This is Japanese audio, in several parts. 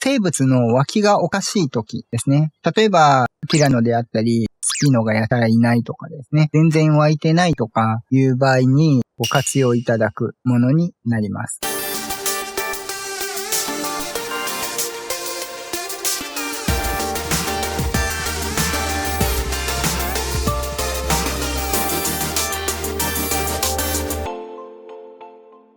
生物の湧きがおかしい時ですね。例えば、ティラノであったり、スピノがやたらいないとかですね。全然湧いてないとかいう場合にご活用いただくものになります。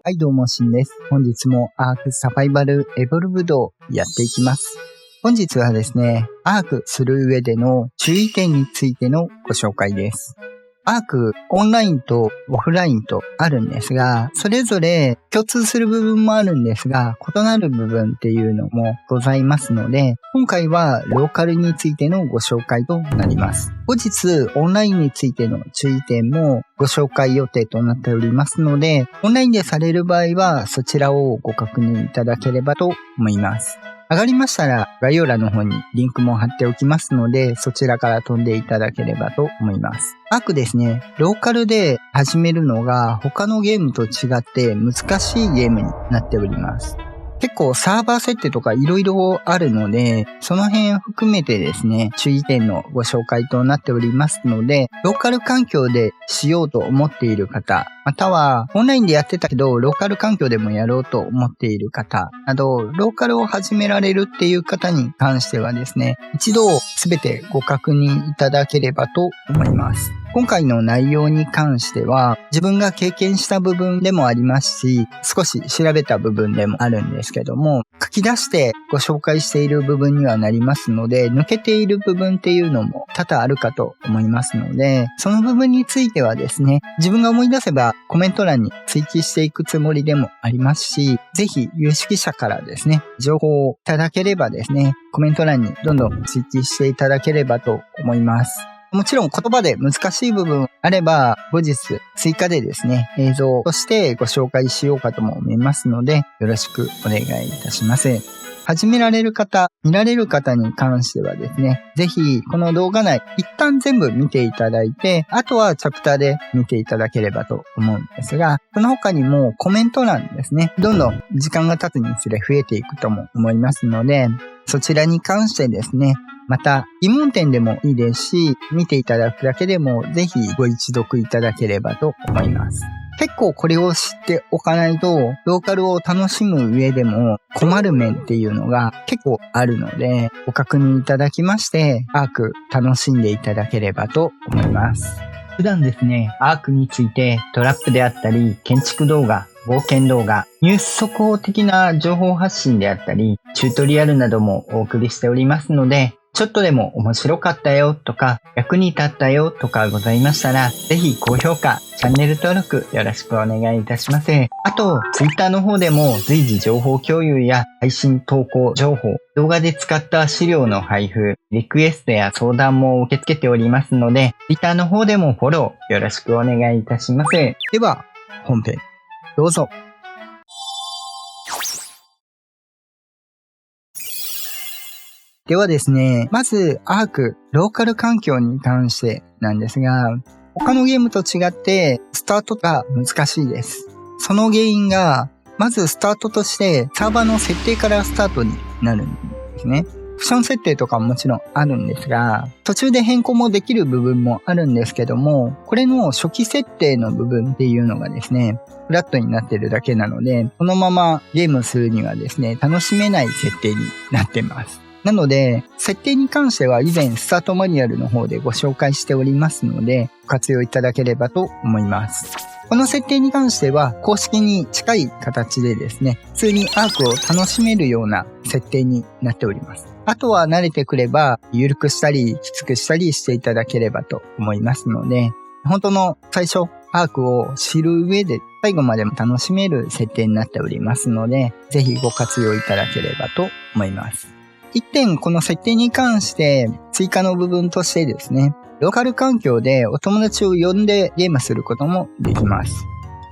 はい、どうもしんです。本日もアークサバイバルエボルブドをやっていきます。本日はですね、アークする上での注意点についてのご紹介です。アーク、オンラインとオフラインとあるんですが、それぞれ共通する部分もあるんですが、異なる部分っていうのもございますので、今回はローカルについてのご紹介となります。後日、オンラインについての注意点もご紹介予定となっておりますので、オンラインでされる場合はそちらをご確認いただければと思います。上がりましたら概要欄の方にリンクも貼っておきますので、そちらから飛んでいただければと思います。アークですね、ローカルで始めるのが他のゲームと違って難しいゲームになっております。結構サーバー設定とか色々あるので、その辺含めてですね、注意点のご紹介となっておりますので、ローカル環境でしようと思っている方、またはオンラインでやってたけど、ローカル環境でもやろうと思っている方など、ローカルを始められるっていう方に関してはですね、一度すべてご確認いただければと思います。今回の内容に関しては自分が経験した部分でもありますし、少し調べた部分でもあるんですけども、書き出してご紹介している部分にはなりますので、抜けている部分っていうのも多々あるかと思いますので、その部分についてはですね、自分が思い出せばコメント欄に追記していくつもりでもありますし、ぜひ有識者からですね、情報をいただければですね、コメント欄にどんどん追記していただければと思います。もちろん言葉で難しい部分あれば後日追加でですね、映像としてご紹介しようかとも思いますので、よろしくお願いいたします。始められる方、見られる方に関してはですね、ぜひこの動画内一旦全部見ていただいて、あとはチャプターで見ていただければと思うんですが、その他にもコメント欄ですね、どんどん時間が経つにつれ増えていくとも思いますので、そちらに関してですね、また疑問点でもいいですし、見ていただくだけでもぜひご一読いただければと思います。結構これを知っておかないと、ローカルを楽しむ上でも困る面っていうのが結構あるので、ご確認いただきまして、アーク楽しんでいただければと思います。普段ですね、アークについてトラップであったり、建築動画、冒険動画、ニュース速報的な情報発信であったり、チュートリアルなどもお送りしておりますので、ちょっとでも面白かったよとか、役に立ったよとかございましたら、ぜひ高評価、チャンネル登録よろしくお願いいたします。あと、Twitter の方でも随時情報共有や配信投稿情報、動画で使った資料の配布、リクエストや相談も受け付けておりますので、Twitter の方でもフォローよろしくお願いいたします。では、本編、どうぞ。ではですね、まずアーク、ローカル環境に関してなんですが、他のゲームと違ってスタートが難しいです。その原因が、まずスタートとしてサーバーの設定からスタートになるんですね。オプション設定とかももちろんあるんですが、途中で変更もできる部分もあるんですけども、これの初期設定の部分っていうのがですね、フラットになってるだけなので、このままゲームするにはですね、楽しめない設定になってます。なので、設定に関しては以前スタートマニュアルの方でご紹介しておりますので、ご活用いただければと思います。この設定に関しては公式に近い形でですね、普通にアークを楽しめるような設定になっております。あとは慣れてくれば、緩くしたり、きつくしたりしていただければと思いますので、本当の最初、アークを知る上で最後までも楽しめる設定になっておりますので、ぜひご活用いただければと思います。一点この設定に関して追加の部分としてですね、ローカル環境でお友達を呼んでゲームすることもできます。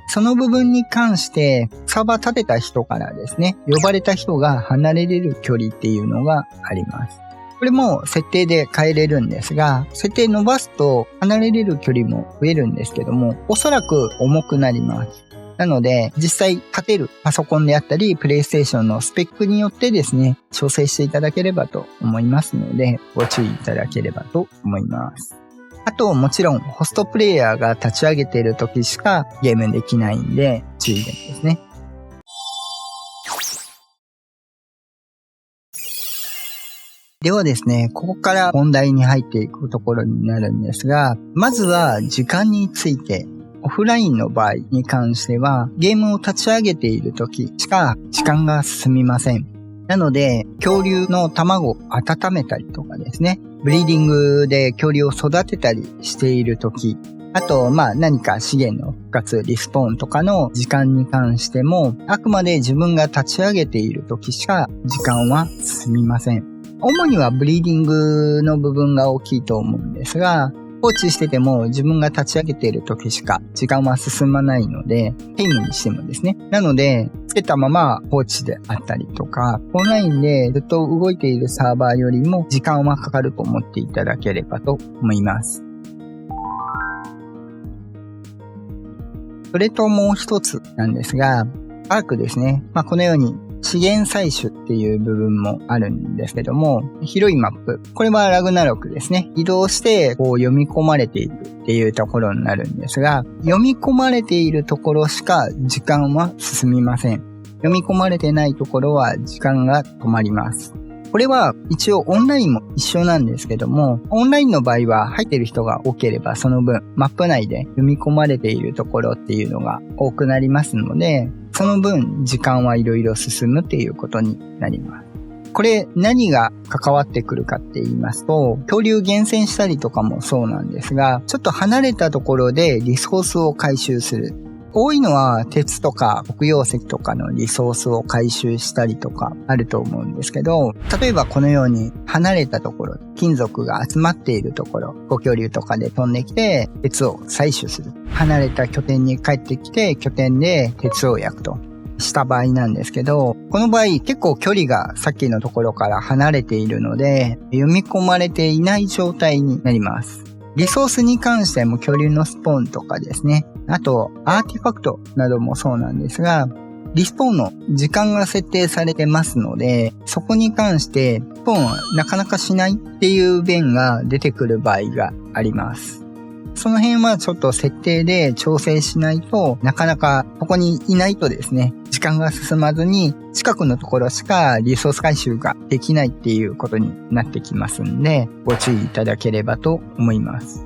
その部分に関してサーバー立てた人からですね、呼ばれた人が離れれる距離っていうのがあります。これも設定で変えれるんですが、設定伸ばすと離れれる距離も増えるんですけども、おそらく重くなります。なので、実際立てるパソコンであったり、プレイステーションのスペックによってですね、調整していただければと思いますので、ご注意いただければと思います。あと、もちろん、ホストプレイヤーが立ち上げている時しかゲームできないんで、注意点ですね。ではですね、ここから本題に入っていくところになるんですが、まずは時間について、オフラインの場合に関しては、ゲームを立ち上げている時しか時間が進みません。なので、恐竜の卵を温めたりとかですね、ブリーディングで恐竜を育てたりしている時、あと、何か資源の復活、リスポーンとかの時間に関しても、あくまで自分が立ち上げている時しか時間は進みません。主にはブリーディングの部分が大きいと思うんですが、放置してても自分が立ち上げている時しか時間は進まないので、ゲームにしてもですね。なので、つけたまま放置であったりとか、オンラインでずっと動いているサーバーよりも時間はかかると思っていただければと思います。それともう一つなんですが、アークですね。このように資源採取っていう部分もあるんですけども、広いマップ。これはラグナロクですね。移動して読み込まれているっていうところになるんですが、読み込まれているところしか時間は進みません。読み込まれてないところは時間が止まります。これは一応オンラインも一緒なんですけども、オンラインの場合は入っている人が多ければその分マップ内で読み込まれているところっていうのが多くなりますので、その分時間はいろいろ進むっていうことになります。これ何が関わってくるかって言いますと、恐竜厳選したりとかもそうなんですが、ちょっと離れたところでリソースを回収する。多いのは鉄とか黒曜石とかのリソースを回収したりとかあると思うんですけど、例えばこのように離れたところ、金属が集まっているところ、古恐竜とかで飛んできて鉄を採取する。離れた拠点に帰ってきて拠点で鉄を焼くとした場合なんですけど、この場合結構距離がさっきのところから離れているので、読み込まれていない状態になります。リソースに関しても恐竜のスポーンとかですね。あと、アーティファクトなどもそうなんですが、リスポーンの時間が設定されてますので、そこに関してスポーンはなかなかしないっていう弁が出てくる場合があります。その辺はちょっと設定で調整しないと、なかなかここにいないとですね、時間が進まずに近くのところしかリソース回収ができないっていうことになってきますんで、ご注意いただければと思います。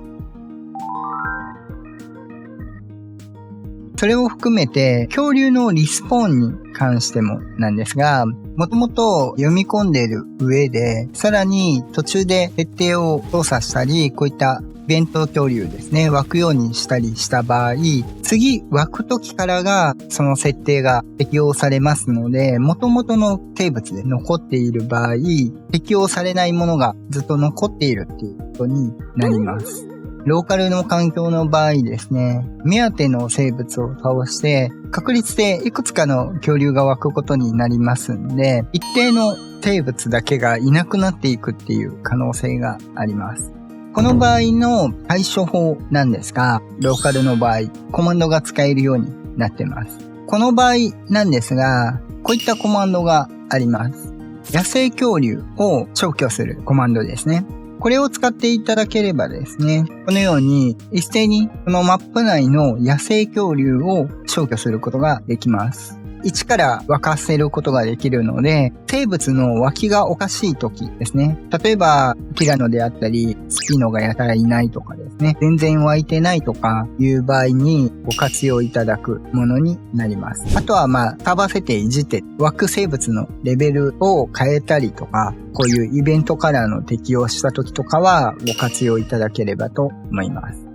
それを含めて、恐竜のリスポーンに関してもなんですが、もともと読み込んでいる上で、さらに途中で設定を操作したり、こういった弁当恐竜ですね、湧くようにしたりした場合、次湧く時からがその設定が適用されますので、元々の生物で残っている場合、適用されないものがずっと残っているっていうことになります。ローカルの環境の場合ですね、目当ての生物を倒して、確率でいくつかの恐竜が湧くことになりますんで、一定の生物だけがいなくなっていくっていう可能性があります。この場合の対処法なんですが、ローカルの場合、コマンドが使えるようになってます。この場合なんですが、こういったコマンドがあります。野生恐竜を消去するコマンドですね。これを使っていただければですね、このように一斉にこのマップ内の野生恐竜を消去することができます。一から沸かせることができるので、生物の湧きがおかしい時ですね。例えば、ティラノであったり、スピノがやたらいないとかですね。全然湧いてないとかいう場合にご活用いただくものになります。あとはサーバー設定いじって湧く生物のレベルを変えたりとか、こういうイベントカラーの適用した時とかはご活用いただければと思います。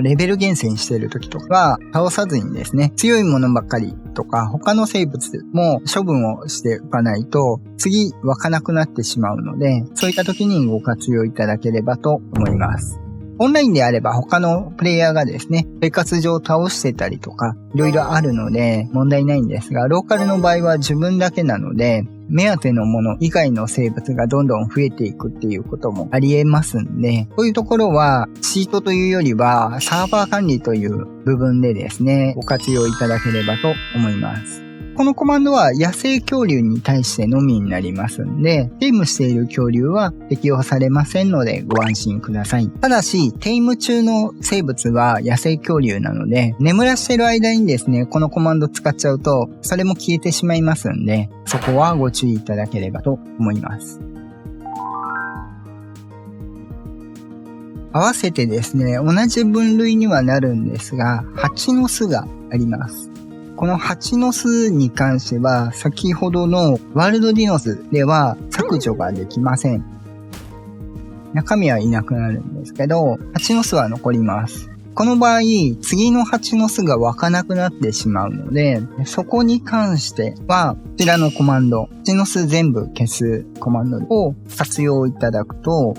レベル厳選している時とかは倒さずにですね、強いものばっかりとか他の生物も処分をしておかないと次湧かなくなってしまうので、そういった時にご活用いただければと思います。オンラインであれば他のプレイヤーがですね、生活上倒してたりとか、いろいろあるので問題ないんですが、ローカルの場合は自分だけなので、目当てのもの以外の生物がどんどん増えていくっていうこともあり得ますんで、こういうところはチートというよりはサーバー管理という部分でですね、ご活用いただければと思います。このコマンドは野生恐竜に対してのみになりますんで、テイムしている恐竜は適用されませんのでご安心ください。ただし、テイム中の生物は野生恐竜なので、眠らしている間にですね、このコマンド使っちゃうと、それも消えてしまいますんで、そこはご注意いただければと思います。合わせてですね、同じ分類にはなるんですが、蜂の巣があります。この蜂の巣に関しては、先ほどのワールドディノスでは削除ができません。中身はいなくなるんですけど、蜂の巣は残ります。この場合、次の蜂の巣が湧かなくなってしまうので、そこに関しては、こちらのコマンド、蜂の巣全部消すコマンドを活用いただくと、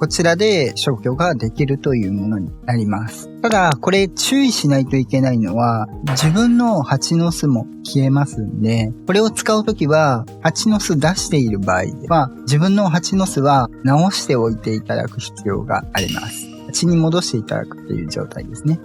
こちらで消去ができるというものになります。ただ、これ注意しないといけないのは、自分の蜂の巣も消えますんで、これを使うときは、蜂の巣出している場合は、自分の蜂の巣は直しておいていただく必要があります。蜂に戻していただくという状態ですね。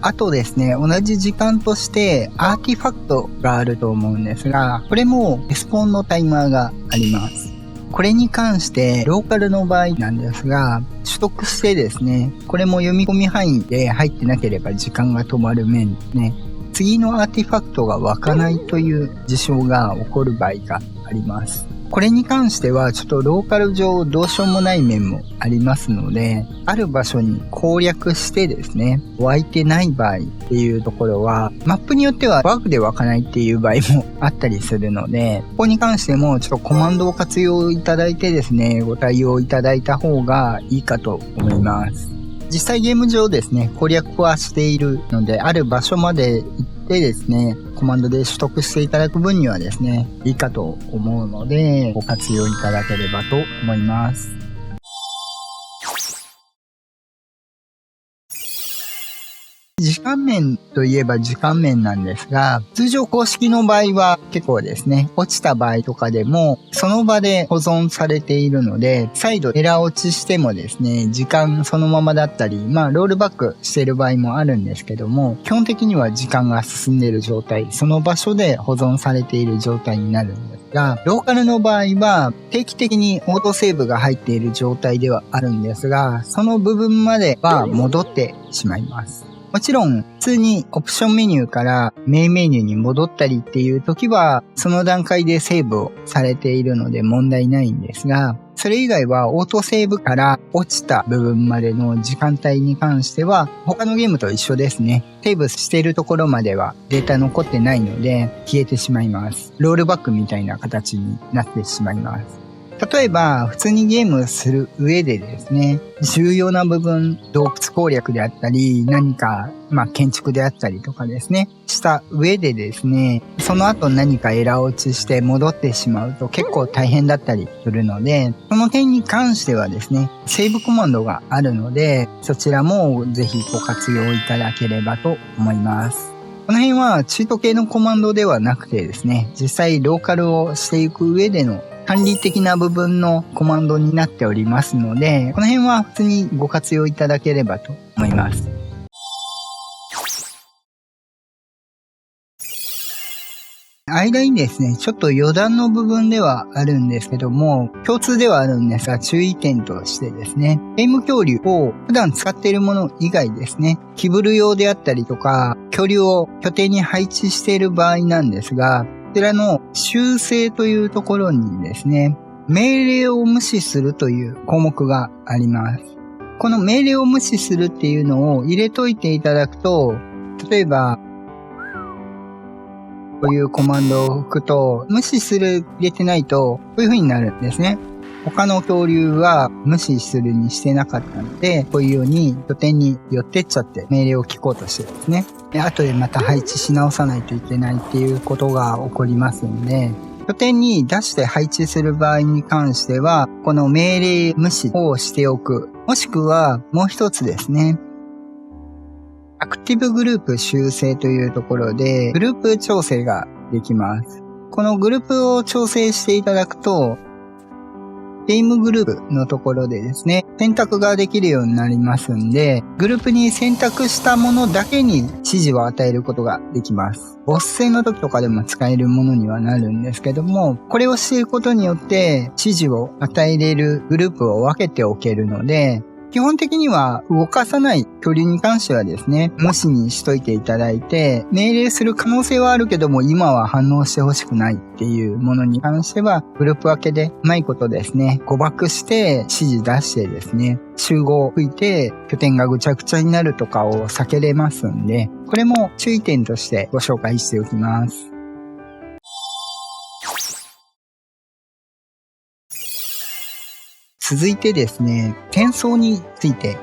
あとですね、同じ時間としてアーティファクトがあると思うんですが、これもレスポンのタイマーがあります。これに関してローカルの場合なんですが、取得してですね、これも読み込み範囲で入ってなければ時間が止まる面ですね。次のアーティファクトが湧かないという事象が起こる場合があります。これに関してはちょっとローカル上どうしようもない面もありますので、ある場所に攻略してですね、湧いてない場合っていうところは、マップによってはバグで湧かないっていう場合もあったりするので、ここに関してもちょっとコマンドを活用いただいてですね、ご対応いただいた方がいいかと思います。実際ゲーム上ですね、攻略はしているので、ある場所まで行ってですね、コマンドで取得していただく分にはですね、いいかと思うので、ご活用いただければと思います。時間面といえば時間面なんですが、通常公式の場合は結構ですね、落ちた場合とかでもその場で保存されているので、再度エラー落ちしてもですね、時間そのままだったり、ロールバックしている場合もあるんですけども、基本的には時間が進んでいる状態、その場所で保存されている状態になるんですが、ローカルの場合は定期的にオートセーブが入っている状態ではあるんですが、その部分までは戻ってしまいます。もちろん、普通にオプションメニューからメインメニューに戻ったりっていう時は、その段階でセーブをされているので問題ないんですが、それ以外はオートセーブから落ちた部分までの時間帯に関しては、他のゲームと一緒ですね。セーブしているところまではデータ残ってないので、消えてしまいます。ロールバックみたいな形になってしまいます。例えば、普通にゲームする上でですね、重要な部分、洞窟攻略であったり、何か、建築であったりとかですね、した上でですね、その後何かエラー落ちして戻ってしまうと結構大変だったりするので、その点に関してはですね、セーブコマンドがあるので、そちらもぜひご活用いただければと思います。この辺はチート系のコマンドではなくてですね、実際ローカルをしていく上での管理的な部分のコマンドになっておりますので、この辺は普通にご活用いただければと思います。間にですね、ちょっと余談の部分ではあるんですけども、共通ではあるんですが、注意点としてですね、ゲーム恐竜を普段使っているもの以外ですね、キブル用であったりとか、恐竜を拠点に配置している場合なんですが、こちらの修正というところにですね、命令を無視するという項目があります。この命令を無視するっていうのを入れといていただくと、例えば、こういうコマンドを置くと、無視する入れてないと、こういう風になるんですね。他の恐竜は無視するにしてなかったので、こういうように拠点に寄ってっちゃって命令を聞こうとしてるんですね。で、後でまた配置し直さないといけないっていうことが起こりますんで、拠点に出して配置する場合に関しては、この命令無視をしておく。もしくは、もう一つですね。アクティブグループ修正というところで、グループ調整ができます。このグループを調整していただくと、ゲームグループのところでですね、選択ができるようになりますんで、グループに選択したものだけに指示を与えることができます。ボス戦の時とかでも使えるものにはなるんですけども、これをしていることによって指示を与えれるグループを分けておけるので、基本的には動かさない距離に関してはですね、無視にしといていただいて、命令する可能性はあるけども、今は反応してほしくないっていうものに関しては、グループ分けでうまいことですね、誤爆して指示出してですね、集合を吹いて拠点がぐちゃぐちゃになるとかを避けれますんで、これも注意点としてご紹介しておきます。続いてですね、転送について。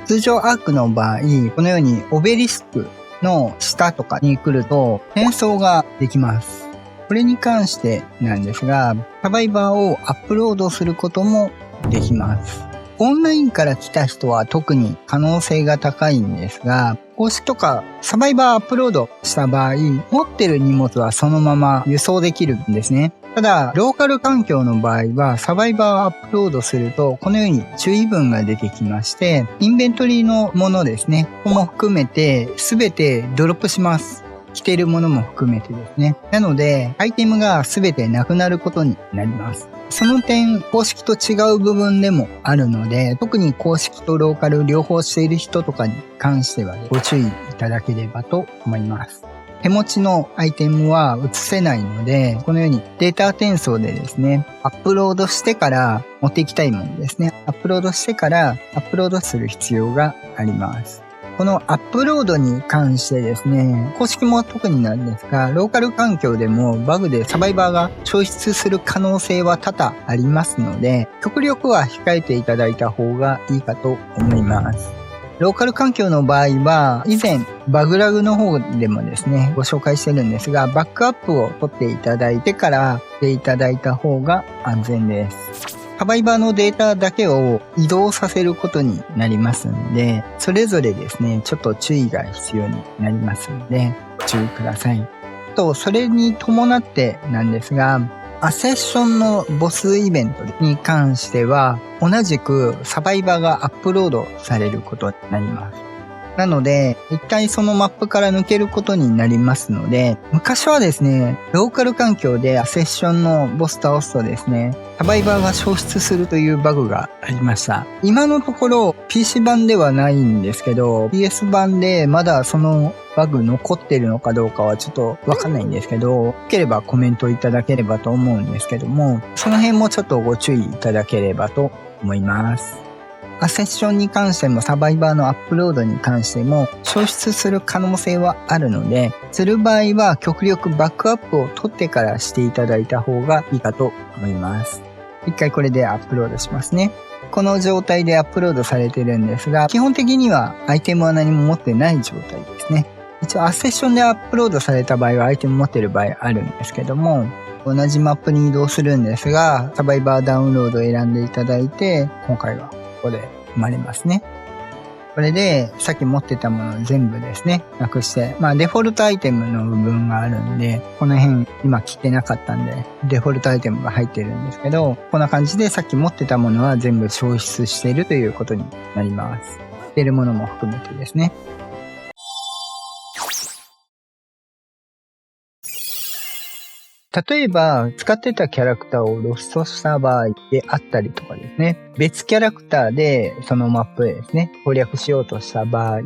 通常アークの場合、このようにオベリスクの下とかに来ると転送ができます。これに関してなんですが、サバイバーをアップロードすることもできます。オンラインから来た人は特に可能性が高いんですが、公式とかサバイバーアップロードした場合、持ってる荷物はそのまま輸送できるんですね。ただ、ローカル環境の場合は、サバイバーアップロードすると、このように注意文が出てきまして、インベントリーのものですね、ここも含めて、すべてドロップします。着ているものも含めてですね。なので、アイテムがすべてなくなることになります。その点、公式と違う部分でもあるので、特に公式とローカル両方している人とかに関してはご注意いただければと思います。手持ちのアイテムは移せないので、このようにデータ転送でですね、アップロードしてから持っていきたいものですね。アップロードしてからアップロードする必要があります。このアップロードに関してですね、公式も特になんですが、ローカル環境でもバグでサバイバーが消失する可能性は多々ありますので、極力は控えていただいた方がいいかと思います。ローカル環境の場合は、以前バグラグの方でもですね、ご紹介してるんですが、バックアップを取っていただいてからしていただいた方が安全です。サバイバーのデータだけを移動させることになりますんで、それぞれですね、ちょっと注意が必要になりますので、ご注意ください。と、それに伴ってなんですが、アセッションのボスイベントに関しては、同じくサバイバーがアップロードされることになります。なので、一回そのマップから抜けることになりますので、昔はですね、ローカル環境でアセッションのボス倒すとですね、サバイバーが消失するというバグがありました。今のところ PC 版ではないんですけど、PS 版でまだそのバグ残ってるのかどうかはちょっとわかんないんですけど、よければコメントいただければと思うんですけども、その辺もちょっとご注意いただければと思います。アセッションに関してもサバイバーのアップロードに関しても消失する可能性はあるので、する場合は極力バックアップを取ってからしていただいた方がいいかと思います。一回これでアップロードしますね。この状態でアップロードされてるんですが、基本的にはアイテムは何も持ってない状態ですね。一応アセッションでアップロードされた場合はアイテム持ってる場合あるんですけども、同じマップに移動するんですが、サバイバーダウンロードを選んでいただいて、今回はここで生まれますね。これでさっき持ってたもの全部ですね、なくして、デフォルトアイテムの部分があるんで、この辺今切ってなかったんで、デフォルトアイテムが入ってるんですけど、こんな感じでさっき持ってたものは全部消失しているということになります。捨てるものも含めてですね。例えば、使ってたキャラクターをロストした場合であったりとかですね、別キャラクターでそのマップでですね、攻略しようとした場合、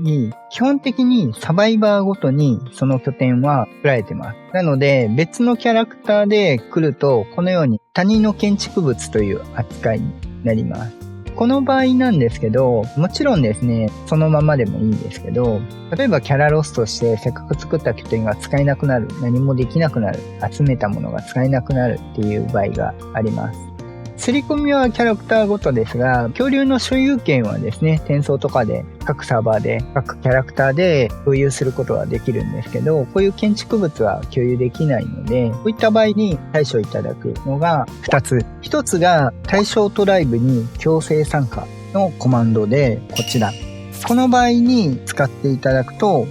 基本的にサバイバーごとにその拠点は作られてます。なので、別のキャラクターで来ると、このように他人の建築物という扱いになります。この場合なんですけど、もちろんですね、そのままでもいいんですけど、例えばキャラロスとしてせっかく作った拠点が使えなくなる、何もできなくなる、集めたものが使えなくなるっていう場合があります。刷り込みはキャラクターごとですが、恐竜の所有権はですね、転送とかで各サーバーで各キャラクターで共有することはできるんですけど、こういう建築物は共有できないので、こういった場合に対処いただくのが2つ。1つが対象トライブに強制参加のコマンドで、こちら。この場合に使っていただくと、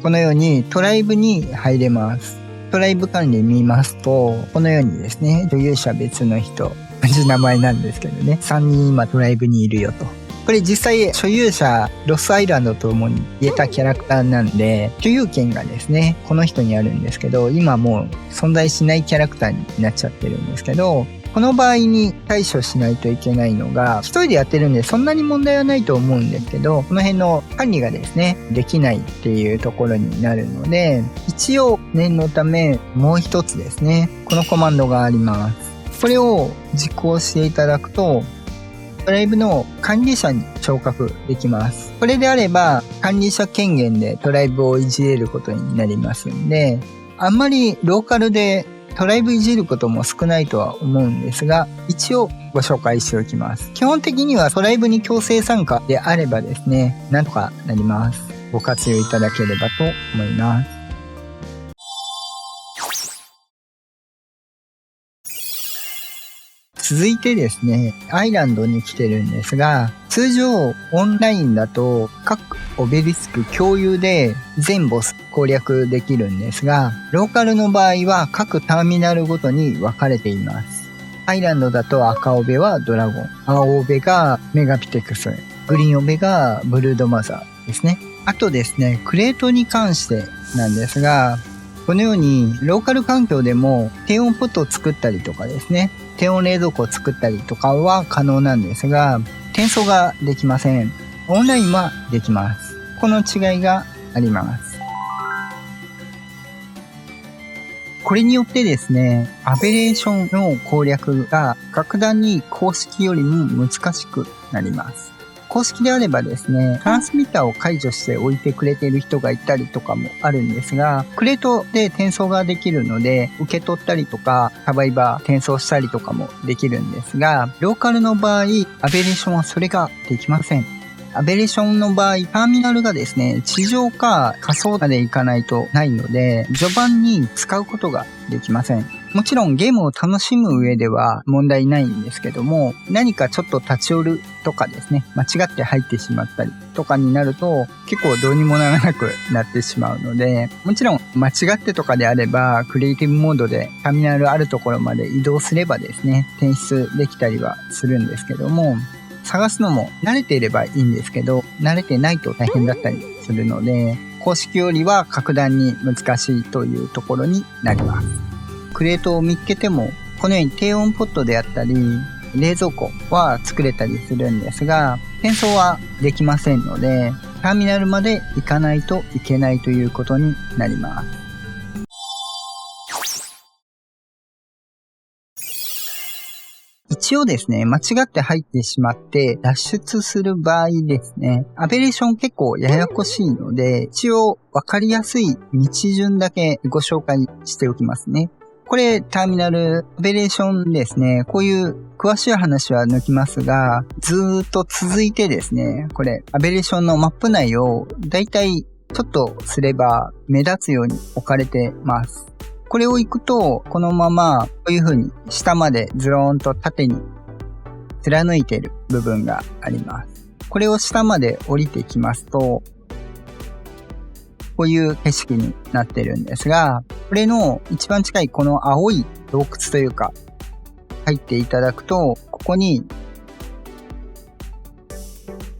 このようにトライブに入れます。トライブ管理見ますと、このようにですね、所有者別の人、同じ名前なんですけどね、3人今トライブにいるよと。これ実際所有者、ロスアイランドともに言えたキャラクターなんで、所有権がですね、この人にあるんですけど、今もう存在しないキャラクターになっちゃってるんですけど、この場合に対処しないといけないのが、一人でやってるんでそんなに問題はないと思うんですけど、この辺の管理がですね、できないっていうところになるので、一応念のためもう一つですね、このコマンドがあります。これを実行していただくと、トライブの管理者に昇格できます。これであれば管理者権限でトライブをいじれることになりますんで、あんまりローカルでトライブいじることも少ないとは思うんですが、一応ご紹介しておきます。基本的にはトライブに強制参加であればですね、なんとかなります。ご活用いただければと思います。続いてですね、アイランドに来てるんですが、通常オンラインだと各オベリスク共有で全ボス攻略できるんですが、ローカルの場合は各ターミナルごとに分かれています。アイランドだと赤オベはドラゴン、青オベがメガピテクス、グリーンオベがブルードマザーですね。あとですね、クレートに関してなんですが、このようにローカル環境でも低温ポットを作ったりとかですね、低温冷蔵庫を作ったりとかは可能なんですが、転送ができません。オンラインはできます。この違いがあります。これによってですね、アベレーションの攻略が格段に公式よりも難しくなります。公式であればですね、トランスミッターを解除しておいてくれている人がいたりとかもあるんですが、クレートで転送ができるので、受け取ったりとか、サバイバー転送したりとかもできるんですが、ローカルの場合、アベレーションはそれができません。アベレーションの場合、ターミナルがですね、地上か仮想まで行かないとないので、序盤に使うことができません。もちろんゲームを楽しむ上では問題ないんですけども、何かちょっと立ち寄るとかですね、間違って入ってしまったりとかになると、結構どうにもならなくなってしまうので、もちろん間違ってとかであれば、クリエイティブモードでターミナルあるところまで移動すればですね、転出できたりはするんですけども、探すのも慣れていればいいんですけど、慣れてないと大変だったりするので、公式よりは格段に難しいというところになります。クレートを見つけても、このように低温ポットであったり、冷蔵庫は作れたりするんですが、転送はできませんので、ターミナルまで行かないといけないということになります。一応ですね、間違って入ってしまって脱出する場合ですね、アベレーション結構ややこしいので、一応わかりやすい道順だけご紹介しておきますね。これターミナルアベレーションですね、こういう詳しい話は抜きますが、ずーっと続いてですね、これアベレーションのマップ内をだいたいちょっとすれば目立つように置かれてます。これを行くと、このままこういう風に下までズローンと縦に貫いている部分があります。これを下まで降りてきますと、こういう景色になってるんですが、これの一番近いこの青い洞窟というか、入っていただくと、ここに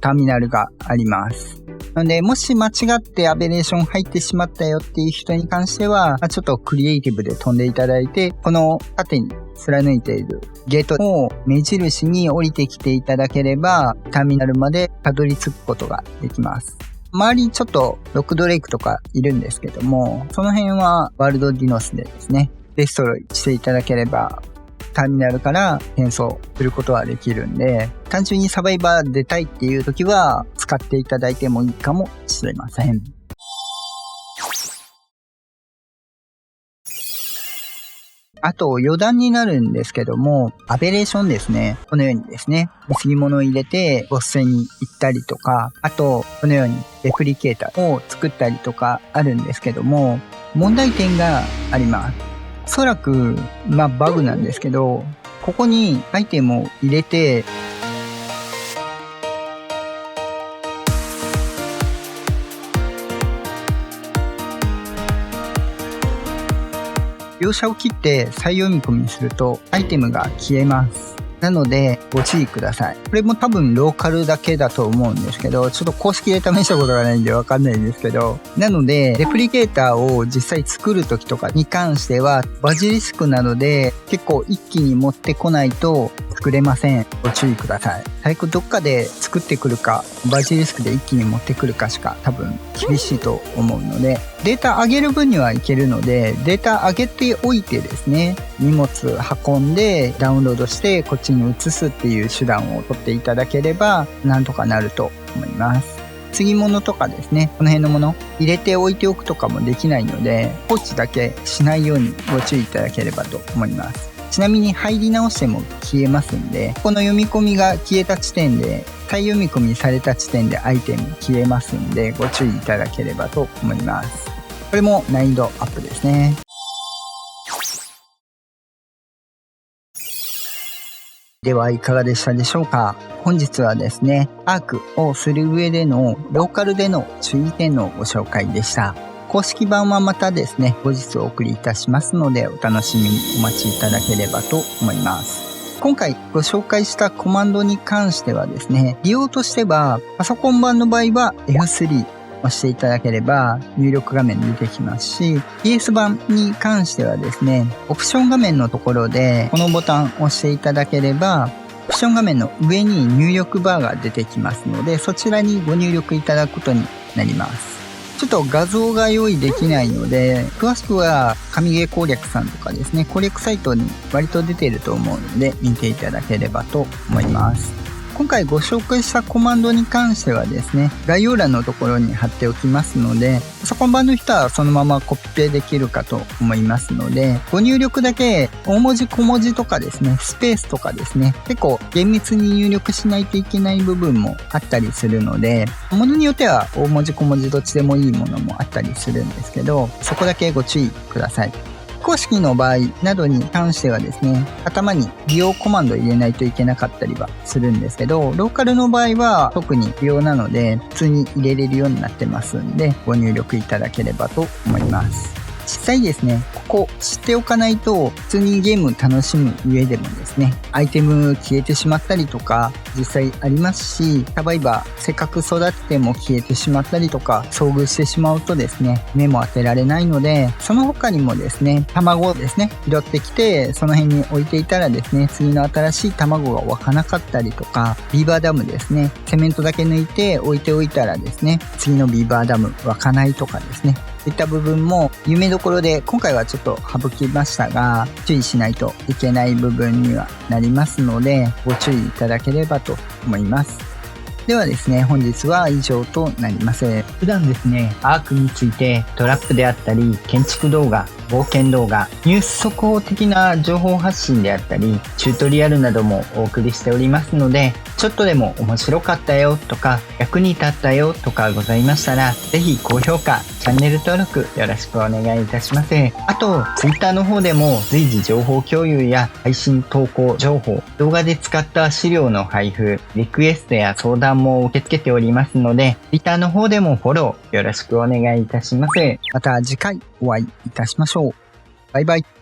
ターミナルがあります。なので、もし間違ってアベレーション入ってしまったよっていう人に関しては、ちょっとクリエイティブで飛んでいただいて、この縦に貫いているゲートを目印に降りてきていただければ、ターミナルまでたどり着くことができます。周りちょっとロックドレイクとかいるんですけども、その辺はワールドディノスでですね、デストロイしていただければ、ターミナルから転送することはできるんで、単純にサバイバー出たいっていう時は使っていただいてもいいかもしれません。あと余談になるんですけども、アベレーションですね。このようにですね、見過ぎ物を入れてボス戦に行ったりとか、あとこのようにレプリケーターを作ったりとかあるんですけども、問題点があります。おそらくバグなんですけど、ここにアイテムを入れて描写を切って再読み込みにするとアイテムが消えます。なのでご注意ください。これも多分ローカルだけだと思うんですけど、ちょっと公式で試したことがないんでわかんないんですけど、なのでレプリケーターを実際作る時とかに関してはバジリスクなので結構一気に持ってこないと作れません。ご注意ください。最後どっかで作ってくるかバジリスクで一気に持ってくるかしか多分厳しいと思うので、データ上げる分にはいけるのでデータ上げておいてですね、荷物運んでダウンロードしてこっちに移すっていう手段を取っていただければなんとかなると思います。継ぎ物とかですね、この辺のもの入れておいておくとかもできないので放置だけしないようにご注意いただければと思います。ちなみに入り直しても消えますんで、この読み込みが消えた地点で再読み込みされた地点でアイテム消えますんでご注意いただければと思います。これも難易度アップですね。ではいかがでしたでしょうか。本日はですね、アークをする上でのローカルでの注意点のご紹介でした。公式版はまたですね、後日お送りいたしますのでお楽しみにお待ちいただければと思います。今回ご紹介したコマンドに関してはですね、利用としてはパソコン版の場合は F3 押していただければ入力画面出てきますし、 PS 版に関してはですね、オプション画面のところでこのボタンを押していただければオプション画面の上に入力バーが出てきますので、そちらにご入力いただくことになります。ちょっと画像が用意できないので、詳しくは神ゲー攻略さんとかですね、攻略サイトに割と出ていると思うので見ていただければと思います。今回ご紹介したコマンドに関してはですね、概要欄のところに貼っておきますので、パソコン版の人はそのままコピペできるかと思いますので、ご入力だけ大文字小文字とかですね、スペースとかですね、結構厳密に入力しないといけない部分もあったりするので、ものによっては大文字小文字どっちでもいいものもあったりするんですけど、そこだけご注意ください。非公式の場合などに関してはですね、頭に利用コマンドを入れないといけなかったりはするんですけど、ローカルの場合は特に不要なので普通に入れれるようになってますんで、ご入力いただければと思います。実際ですね、ここ知っておかないと普通にゲーム楽しむ上でもですね、アイテム消えてしまったりとか実際ありますし、サバイバーせっかく育てても消えてしまったりとか遭遇してしまうとですね、目も当てられないので、その他にもですね、卵ですね、拾ってきてその辺に置いていたらですね、次の新しい卵が湧かなかったりとか、ビーバーダムですね、セメントだけ抜いて置いておいたらですね、次のビーバーダム湧かないとかですね、そういった部分も有名どころで今回はちょっと省きましたが、注意しないといけない部分にはなりますのでご注意いただければと思います。ではですね、本日は以上となります。普段ですね、アークについてトラップであったり建築動画、冒険動画、ニュース速報的な情報発信であったりチュートリアルなどもお送りしておりますので、ちょっとでも面白かったよとか役に立ったよとかございましたら、ぜひ高評価、チャンネル登録よろしくお願いいたします。あと Twitter の方でも随時情報共有や配信投稿情報、動画で使った資料の配布、リクエストや相談も受け付けておりますので、Twitter の方でもフォローよろしくお願いいたします。また次回お会いいたしましょう。バイバイ。